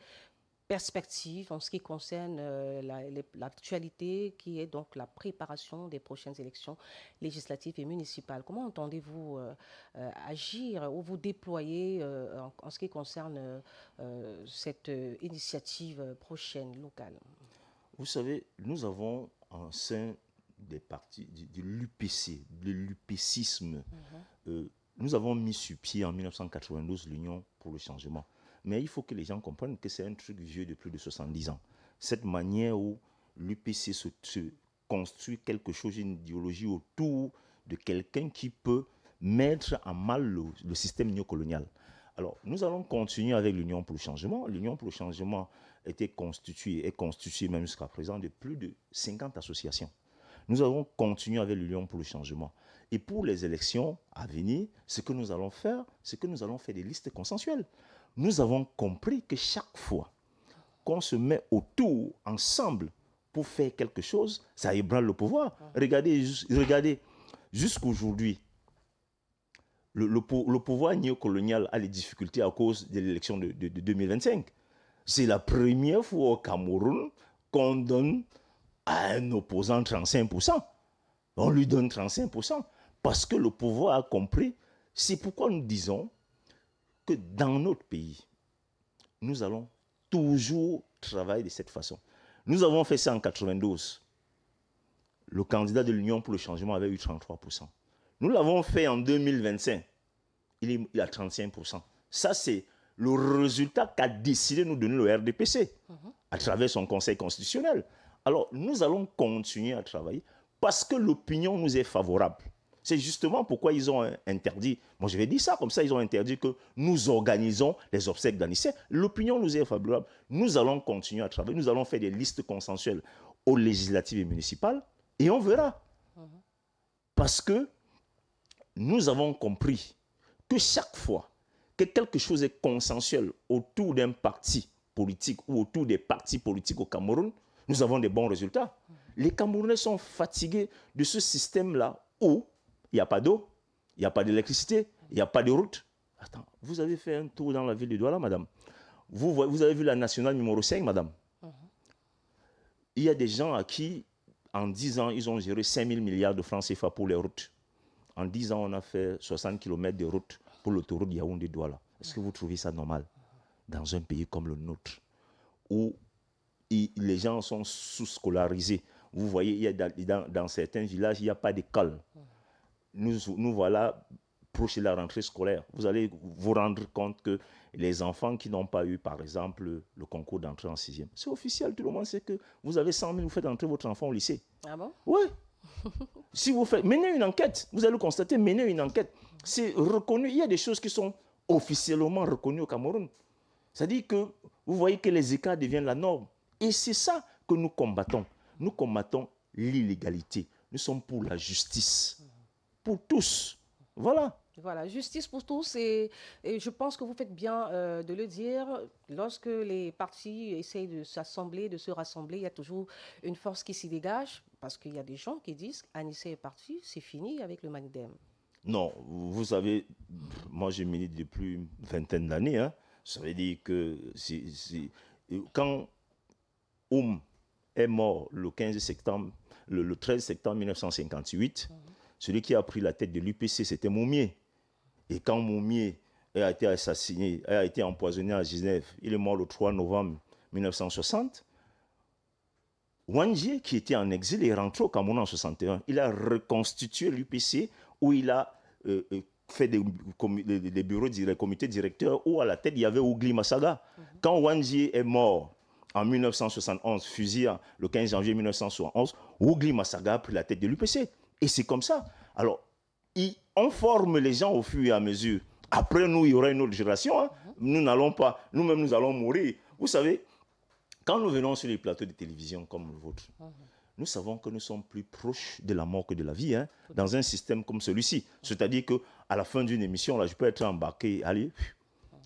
perspectives en ce qui concerne l'actualité qui est donc la préparation des prochaines élections législatives et municipales. Comment entendez-vous agir ou vous déployer en ce qui concerne cette initiative prochaine locale? Vous savez, nous avons en sein des partis de l'UPC, de l'UPCisme. Nous avons mis sur pied en 1992 l'Union pour le changement. Mais il faut que les gens comprennent que c'est un truc vieux de plus de 70 ans. Cette manière où l'UPC se construit quelque chose, une idéologie autour de quelqu'un qui peut mettre en mal le système néocolonial. Alors, nous allons continuer avec l'Union pour le changement. L'Union pour le changement est constituée même jusqu'à présent de plus de 50 associations. Nous allons continuer avec l'Union pour le changement. Et pour les élections à venir, ce que nous allons faire, c'est que nous allons faire des listes consensuelles. Nous avons compris que chaque fois qu'on se met autour, ensemble, pour faire quelque chose, ça ébranle le pouvoir. Regardez jusqu'aujourd'hui, le pouvoir néocolonial a des difficultés à cause de l'élection de 2025. C'est la première fois au Cameroun qu'on donne à un opposant 35%. On lui donne 35% parce que le pouvoir a compris. C'est pourquoi nous disons que dans notre pays, nous allons toujours travailler de cette façon. Nous avons fait ça en 92. Le candidat de l'Union pour le changement avait eu 33%. Nous l'avons fait en 2025. Il a 35%. Ça, c'est le résultat qu'a décidé de nous donner le RDPC à travers son conseil constitutionnel. Alors, nous allons continuer à travailler parce que l'opinion nous est favorable. C'est justement pourquoi ils ont interdit, moi je vais dire ça comme ça, ils ont interdit que nous organisons les obsèques d'Anissé. L'opinion nous est favorable. Nous allons continuer à travailler, nous allons faire des listes consensuelles aux législatives et municipales et on verra. Parce que nous avons compris que chaque fois que quelque chose est consensuel autour d'un parti politique ou autour des partis politiques au Cameroun, nous avons des bons résultats. Les Camerounais sont fatigués de ce système-là où il n'y a pas d'eau, il n'y a pas d'électricité, il n'y a pas de route. Attends, vous avez fait un tour dans la ville de Douala, madame. Vous avez vu la nationale numéro 5, madame. Il y a des gens à qui, en 10 ans, ils ont géré 5 000 milliards de francs CFA pour les routes. En 10 ans, on a fait 60 km de route pour l'autoroute Yaoundé-Douala. Est-ce que vous trouvez ça normal dans un pays comme le nôtre, où les gens sont sous-scolarisés? Vous voyez, il y a dans certains villages, il n'y a pas d'école. Nous voilà proches de la rentrée scolaire. Vous allez vous rendre compte que les enfants qui n'ont pas eu, par exemple, le concours d'entrée en 6e, c'est officiel, tout le monde sait que vous avez 100 000, vous faites entrer votre enfant au lycée. Ah bon? Oui. Si vous menez une enquête, vous allez le constater, menez une enquête. C'est reconnu, il y a des choses qui sont officiellement reconnues au Cameroun. C'est-à-dire que vous voyez que les écarts deviennent la norme. Et c'est ça que nous combattons. Nous combattons l'illégalité. Nous sommes pour la justice. Pour tous. Voilà. Voilà, justice pour tous, et je pense que vous faites bien de le dire. Lorsque les partis essayent de s'assembler, de se rassembler, il y a toujours une force qui s'y dégage, parce qu'il y a des gens qui disent qu'Anissé est parti, c'est fini avec le Manidem. Non, vous savez, moi je milite depuis une vingtaine d'années. Hein. Ça veut dire que quand est mort le 15 septembre, le 13 septembre 1958, celui qui a pris la tête de l'UPC, c'était Moumié. Et quand Moumié a été assassiné, a été empoisonné à Genève, il est mort le 3 novembre 1960, Wandjie, qui était en exil, est rentré au Cameroun en 61. Il a reconstitué l'UPC où il a fait des bureaux, des comités directeurs où à la tête il y avait Ougli Massaga. Quand Wandjie est mort en 1971, fusillé le 15 janvier 1971, Ougli Massaga a pris la tête de l'UPC. Et c'est comme ça. Alors, on forme les gens au fur et à mesure. Après, nous, il y aura une autre génération. Hein. Nous n'allons pas, nous-mêmes, nous allons mourir. Vous savez, quand nous venons sur les plateaux de télévision comme le vôtre, nous savons que nous sommes plus proches de la mort que de la vie, hein, dans un système comme celui-ci. C'est-à-dire qu'à la fin d'une émission, là, je peux être embarqué, allez.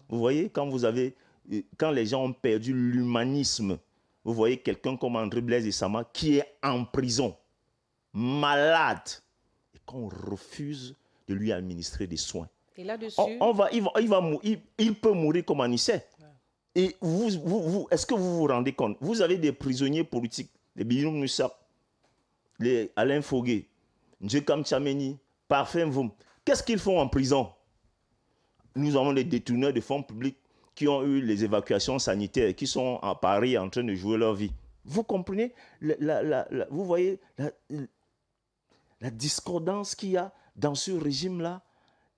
Vous voyez, quand les gens ont perdu l'humanisme, vous voyez quelqu'un comme André Blaise Essama qui est en prison, malade, et qu'on refuse de lui administrer des soins. Et là-dessus, il peut mourir comme Anissé. Et est-ce que vous vous rendez compte? Vous avez des prisonniers politiques, les Binoum Nussak, les Alain Fogué, Ndjekam Tchameni, Parfum Voum. Qu'est-ce qu'ils font en prison? Nous avons des détourneurs de fonds publics qui ont eu les évacuations sanitaires, qui sont à Paris en train de jouer leur vie. Vous comprenez? Vous voyez la discordance qu'il y a dans ce régime-là,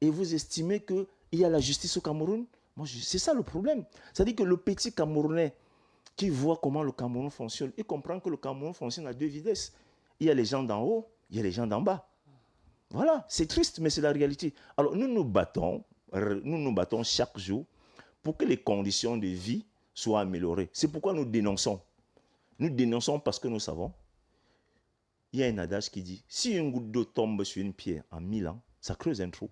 et vous estimez qu'il y a la justice au Cameroun? C'est ça le problème. C'est-à-dire que le petit Camerounais qui voit comment le Cameroun fonctionne, il comprend que le Cameroun fonctionne à deux vitesses. Il y a les gens d'en haut, il y a les gens d'en bas. Voilà, c'est triste, mais c'est la réalité. Alors nous nous battons chaque jour pour que les conditions de vie soient améliorées. C'est pourquoi nous dénonçons. Nous dénonçons parce que nous savons, il y a un adage qui dit, si une goutte d'eau tombe sur une pierre en 1000 ans, ça creuse un trou.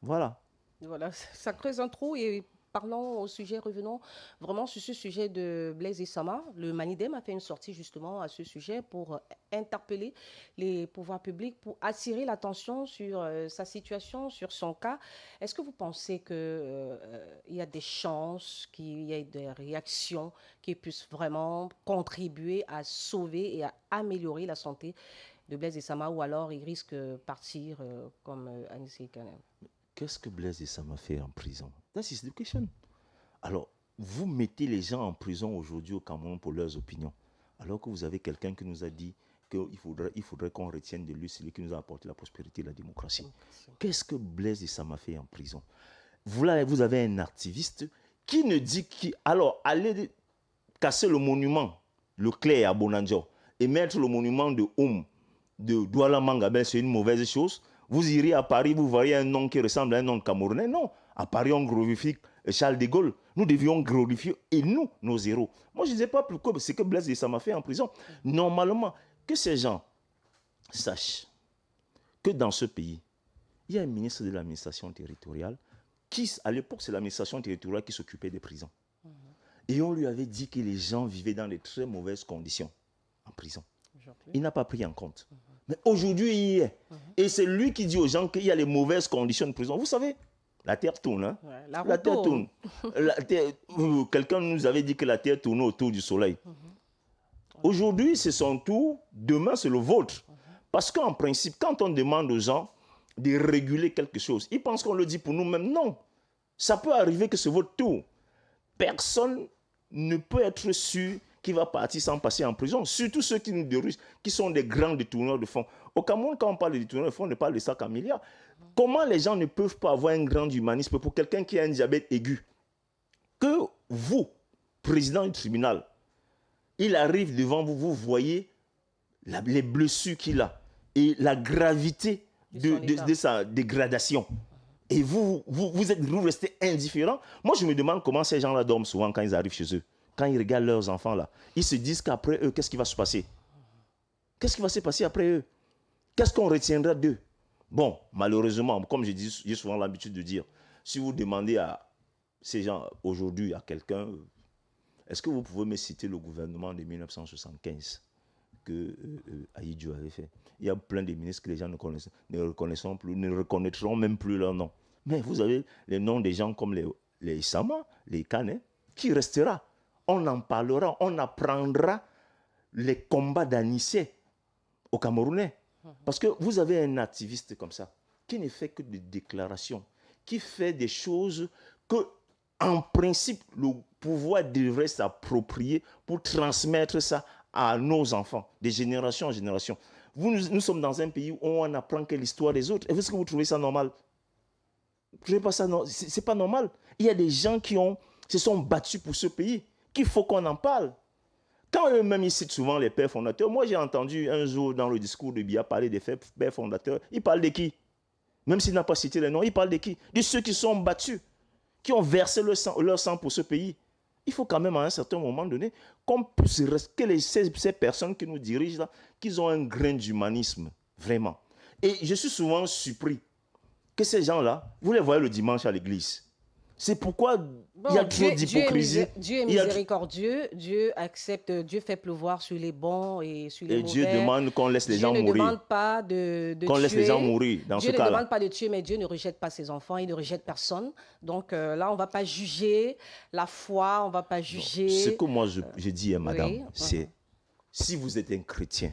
Voilà. Voilà, ça creuse un trou. Et parlons au sujet, revenons vraiment sur ce sujet de Blaise Essama. Le Manidem a fait une sortie justement à ce sujet pour interpeller les pouvoirs publics, pour attirer l'attention sur sa situation, sur son cas. Est-ce que vous pensez qu'il y a des chances, qu'il y ait des réactions qui puissent vraiment contribuer à sauver et à améliorer la santé de Blaise Essama, ou alors il risque de partir comme Anissé Kanem? Qu'est-ce que Blaise Essama fait en prison? That is the question. Alors, vous mettez les gens en prison aujourd'hui au Cameroun pour leurs opinions, alors que vous avez quelqu'un qui nous a dit qu'il faudrait qu'on retienne de lui celui qui nous a apporté la prospérité et la démocratie. Qu'est-ce que Blaise Essama fait en prison? Vous avez un activiste qui ne dit alors, allez casser le monument, le clé à Bonanjo, et mettre le monument de Douala Mangabé, c'est une mauvaise chose. Vous irez à Paris, vous voyez un nom qui ressemble à un nom camerounais. Non, à Paris, on glorifie Charles de Gaulle. Nous devions glorifier, et nous, nos héros. Moi, je ne sais pas pourquoi, c'est que Blaise Essama fait en prison. Normalement, que ces gens sachent que dans ce pays, il y a un ministre de l'administration territoriale qui, à l'époque, c'est l'administration territoriale qui s'occupait des prisons. Et on lui avait dit que les gens vivaient dans de très mauvaises conditions en prison. Il n'a pas pris en compte. Mais aujourd'hui, il y est. Et c'est lui qui dit aux gens qu'il y a les mauvaises conditions de prison. Vous savez, la terre tourne. Hein? Ouais, la terre tourne. Quelqu'un nous avait dit que la terre tournait autour du soleil. Aujourd'hui, c'est son tour. Demain, c'est le vôtre. Parce qu'en principe, quand on demande aux gens de réguler quelque chose, ils pensent qu'on le dit pour nous-mêmes. Non. Ça peut arriver que c'est votre tour. Personne ne peut être sûr qu'il va partir sans passer en prison. Surtout ceux qui nous dirigent, qui sont des grands détourneurs de fonds. Au Cameroun, quand on parle de détourneurs de fonds, on ne parle de sacs à milliards. Comment les gens ne peuvent pas avoir un grand humanisme pour quelqu'un qui a un diabète aigu? Que vous, président du tribunal, il arrive devant vous, vous voyez les blessures qu'il a et la gravité de sa dégradation. Et vous restez indifférent. Moi, je me demande comment ces gens-là dorment souvent quand ils arrivent chez eux. Quand ils regardent leurs enfants là, ils se disent qu'après eux, qu'est-ce qui va se passer? Qu'est-ce qui va se passer après eux? Qu'est-ce qu'on retiendra d'eux? Bon, malheureusement, comme j'ai souvent l'habitude de dire, si vous demandez à ces gens aujourd'hui, à quelqu'un, est-ce que vous pouvez me citer le gouvernement de 1975 que Ahidjo avait fait? Il y a plein de ministres que les gens ne reconnaîtront même plus leur nom. Mais vous avez les noms des gens comme les Issama, les Kane, qui restera. On en parlera, on apprendra les combats d'Anissé au Camerounais. Parce que vous avez un activiste comme ça, qui ne fait que des déclarations, qui fait des choses que, en principe, le pouvoir devrait s'approprier pour transmettre ça à nos enfants, de génération en génération. Nous sommes dans un pays où on apprend que l'histoire des autres. Est-ce que vous trouvez ça normal? Vous trouvez pas ça normal? C'est pas normal. Il y a des gens qui se sont battus pour ce pays, qu'il faut qu'on en parle. Quand eux-mêmes ils citent souvent les pères fondateurs, moi j'ai entendu un jour dans le discours de Biya parler des pères fondateurs, il parle de qui? Même s'il n'a pas cité les noms, il parle de qui? De ceux qui sont battus, qui ont versé leur sang pour ce pays. Il faut quand même à un certain moment donné qu'on puisse que ces personnes qui nous dirigent là, qu'ils ont un grain d'humanisme, vraiment. Et je suis souvent surpris que ces gens-là, vous les voyez le dimanche à l'église. C'est pourquoi il y a trop d'hypocrisie. Dieu est miséricordieux, Dieu accepte, Dieu fait pleuvoir sur les bons et sur les mauvais. Et Dieu demande qu'on laisse les gens mourir. Dieu ne demande pas de tuer. Qu'on laisse les gens mourir dans ce cas-là. Dieu ne demande pas de tuer, mais Dieu ne rejette pas ses enfants, il ne rejette personne. Donc là, on ne va pas juger la foi, on ne va pas juger... Non. Ce que moi je dis à madame, c'est si vous êtes un chrétien,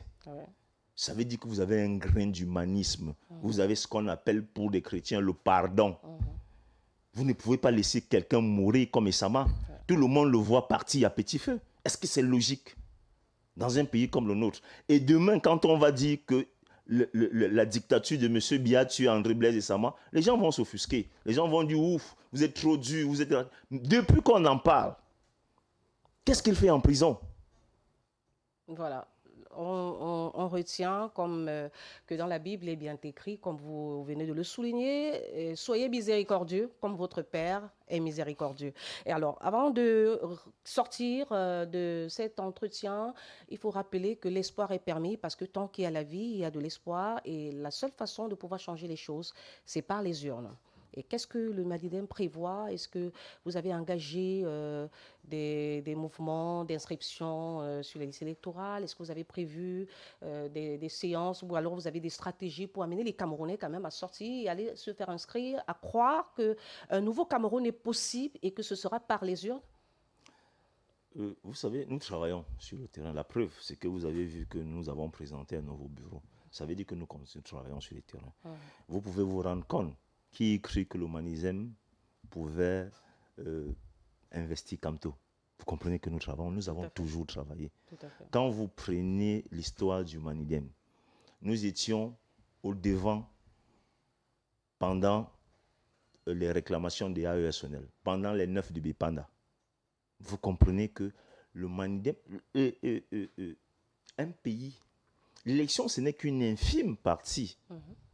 ça veut dire que vous avez un grain d'humanisme. Vous avez ce qu'on appelle pour les chrétiens le pardon. Vous ne pouvez pas laisser quelqu'un mourir comme Issama. Tout le monde le voit partir à petit feu. Est-ce que c'est logique dans un pays comme le nôtre? Et demain, quand on va dire que la dictature de M. Biya tue André Blaise Issama, les gens vont s'offusquer. Les gens vont dire, ouf, vous êtes trop dur. Depuis qu'on en parle, qu'est-ce qu'il fait en prison? Voilà. On retient comme que dans la Bible est bien écrit, comme vous venez de le souligner, soyez miséricordieux comme votre Père est miséricordieux. Et alors, avant de sortir de cet entretien, il faut rappeler que l'espoir est permis parce que tant qu'il y a la vie, il y a de l'espoir et la seule façon de pouvoir changer les choses, c'est par les urnes. Et qu'est-ce que le Manidem prévoit? Est-ce que vous avez engagé des mouvements d'inscription sur les listes électorales? Est-ce que vous avez prévu des séances ou alors vous avez des stratégies pour amener les Camerounais quand même à sortir et aller se faire inscrire, à croire qu'un nouveau Cameroun est possible et que ce sera par les urnes? Vous savez, nous travaillons sur le terrain. La preuve, c'est que vous avez vu que nous avons présenté un nouveau bureau. Ça veut dire que nous travaillons sur le terrain. Vous pouvez vous rendre compte qui cru que le Manidem pouvait investir comme tout. Vous comprenez que nous avons toujours travaillé. Quand vous prenez l'histoire du Manidem, nous étions au devant pendant les réclamations des AESNL, pendant les 9 de Bipanda. Vous comprenez que le Manidem, un pays, l'élection, ce n'est qu'une infime partie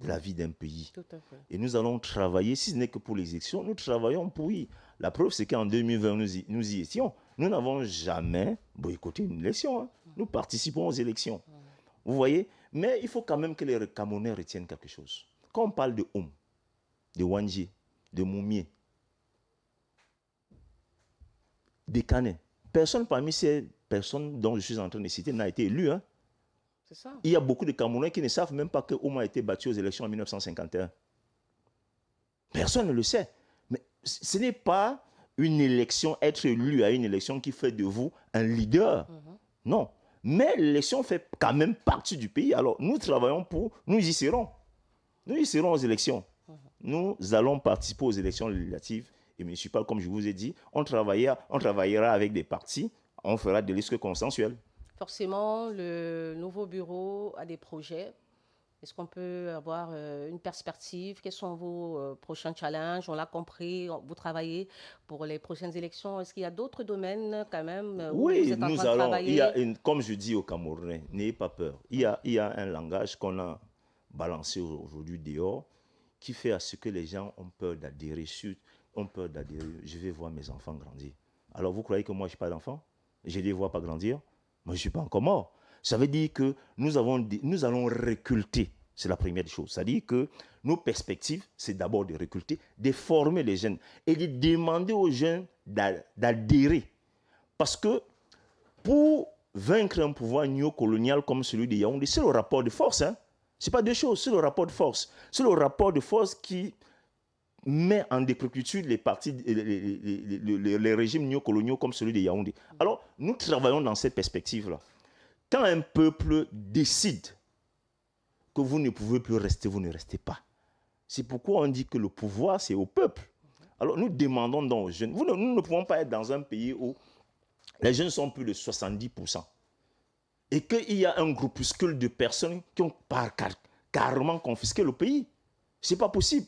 de la vie d'un pays. Tout à fait. Et nous allons travailler, si ce n'est que pour les élections, nous travaillons pour y. La preuve, c'est qu'en 2020, nous y étions. Nous n'avons jamais boycotté une élection. Nous participons aux élections. Vous voyez? Mais il faut quand même que les Camerounais retiennent quelque chose. Quand on parle de Houm, de Wandji, de Moumié, des Canets. Personne parmi ces personnes dont je suis en train de citer n'a été élu. Hein. C'est ça. Il y a beaucoup de Camerounais qui ne savent même pas que Ouma a été battu aux élections en 1951. Personne ne le sait. Mais ce n'est pas une élection, être élu à une élection qui fait de vous un leader. Non. Mais l'élection fait quand même partie du pays. Alors, nous travaillons pour... Nous y serons. Nous y serons aux élections. Nous allons participer aux élections législatives et municipales, comme je vous ai dit. On travaillera avec des partis. On fera des listes consensuelles. Forcément, le nouveau bureau a des projets. Est-ce qu'on peut avoir une perspective? Quels sont vos prochains challenges? On l'a compris, vous travaillez pour les prochaines élections. Est-ce qu'il y a d'autres domaines quand même où oui, vous êtes en nous train de allons. travailler? Comme je dis aux Camerounais, n'ayez pas peur. Il y a un langage qu'on a balancé aujourd'hui dehors qui fait à ce que les gens ont peur d'adhérer. Je vais voir mes enfants grandir. Alors vous croyez que moi je n'ai pas d'enfants? Je ne les vois pas grandir? Moi je ne suis pas encore mort. Ça veut dire que nous allons reculter. C'est la première chose. C'est-à-dire que nos perspectives, c'est d'abord de reculter, de former les jeunes et de demander aux jeunes d'adhérer. Parce que pour vaincre un pouvoir néocolonial comme celui de Yaoundé, c'est le rapport de force. Hein? Ce n'est pas deux choses, c'est le rapport de force. C'est le rapport de force qui met en décrépitude les régimes néocoloniaux comme celui de Yaoundé. Alors, nous travaillons dans cette perspective-là. Quand un peuple décide que vous ne pouvez plus rester, vous ne restez pas. C'est pourquoi on dit que le pouvoir, c'est au peuple. Alors nous demandons donc aux jeunes, nous ne pouvons pas être dans un pays où les jeunes sont plus de 70%. Et qu'il y a un groupuscule de personnes qui ont carrément confisqué le pays. Ce n'est pas possible.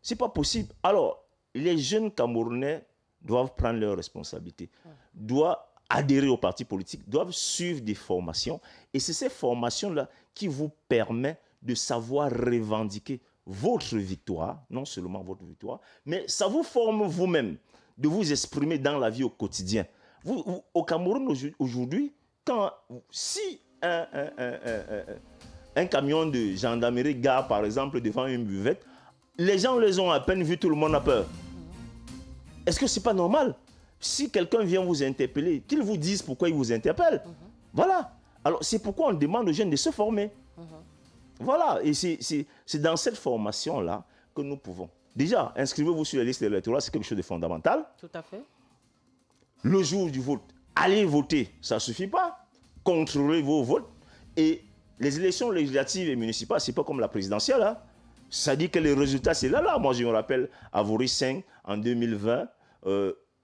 Ce n'est pas possible. Alors, les jeunes Camerounais doivent prendre leurs responsabilités, doivent adhérer aux partis politiques, doivent suivre des formations. Et c'est ces formations-là qui vous permettent de savoir revendiquer votre victoire, non seulement votre victoire, mais ça vous forme vous-même de vous exprimer dans la vie au quotidien. Au Cameroun aujourd'hui, si un camion de gendarmerie gare par exemple devant une buvette, les gens les ont à peine vus, tout le monde a peur. Est-ce que ce n'est pas normal? Si quelqu'un vient vous interpeller, qu'il vous dise pourquoi il vous interpelle. Voilà. Alors, c'est pourquoi on demande aux jeunes de se former. Voilà. Et c'est dans cette formation-là que nous pouvons. Déjà, inscrivez-vous sur la liste électorale, c'est quelque chose de fondamental. Tout à fait. Le jour du vote, allez voter, ça ne suffit pas. Contrôlez vos votes. Et les élections législatives et municipales, ce n'est pas comme la présidentielle. Hein. Ça dit que les résultats, c'est là. Moi, je me rappelle, à Voris 5, en 2020,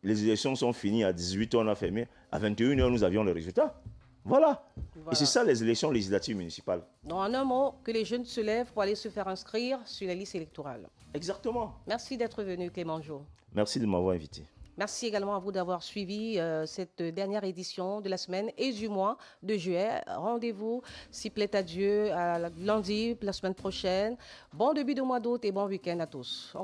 les élections sont finies à 18h, on a fermé. À 21h, nous avions les résultats. Voilà. Et c'est ça, les élections législatives municipales. Donc, en un mot, que les jeunes se lèvent pour aller se faire inscrire sur la liste électorale. Exactement. Merci d'être venu, Clément Jo. Merci de m'avoir invité. Merci également à vous d'avoir suivi cette dernière édition de la semaine et du mois de juillet. Rendez-vous, s'il plaît à Dieu, à lundi, la semaine prochaine. Bon début de mois d'août et bon week-end à tous.